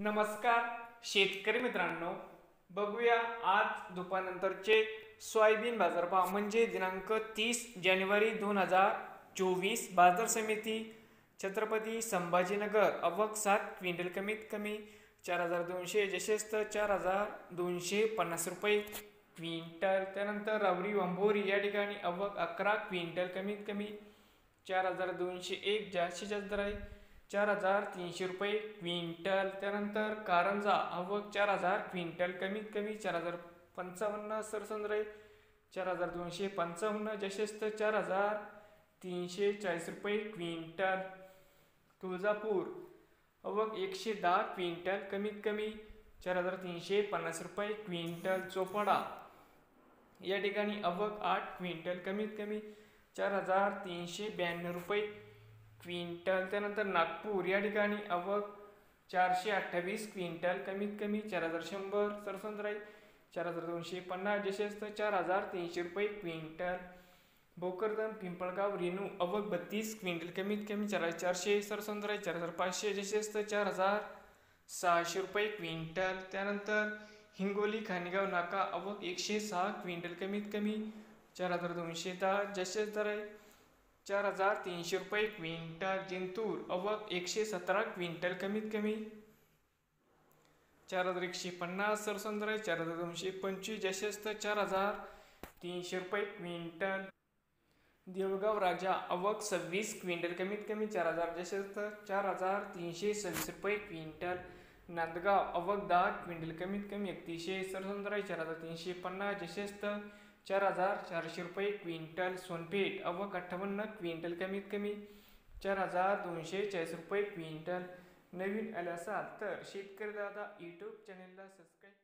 नमस्कार शेतकरी मित्रांनो, बघूया आज दुपारनंतरचे सोयाबीन बाजारभाव म्हणजे दिनांक 30 जानेवारी 2024 बाजार समिती छत्रपती संभाजीनगर. आवक 7 क्विंटल कमीत कमी 4200 जशेस्त 4250 रुपये क्विंटल. त्यानंतर रावरी वंभोरी या ठिकाणी आवक 11 क्विंटल कमीत कमी 4201 जास्तीत जास्त दर आहे 4300 रुपये क्विंटल. त्यानंतर कारंजा आवक 4000 क्विंटल कमीत कमी 4055 सरसंद्र आहे 4255 जशेस्त 4340 रुपये क्विंटल. तुळजापूर आवक 110 क्विंटल कमीत कमी 4350 रुपये क्विंटल. चोपडा या ठिकाणी आवक 8 क्विंटल कमीत कमी 4392 रुपये क्विंटल. त्यानंतर नागपूर या ठिकाणी आवक 428 क्विंटल कमीत कमी 4100 सरसंद्र आहे 4250 जशेस्त 4300 रुपये क्विंटल. भोकरदन पिंपळगाव रेणू आवक 32 क्विंटल कमीत कमी 4400 सरसंद्र आहे 4500 जशेस्त 4600 रुपये क्विंटल. त्यानंतर हिंगोली खानेगाव नाका आवक 106 क्विंटल कमीत कमी 4210 जशेस्त दर आहे 4300 रुपये क्विंटल. जिंतूर आवक 117 क्विंटल कमीत कमी 4150 सरसंद्र आहे 4225 जशेस्त 4300 रुपये क्विंटल. देऊळगाव राजा आवक 26 क्विंटल कमीत कमी 4000 जशेस्त 4326 रुपये क्विंटल. नांदगाव आवक 10 क्विंटल कमीत कमी 3100 सरसंद्र आहे 4350 जशेस्त 4400 रुपये क्विंटल. सोनपेठ आवक 58 क्विंटल कमीत कमी 4240 रुपये क्विंटल. नवीन आले असाल तर शेतकरी दादा यूट्यूब चॅनेलला सबस्क्राईब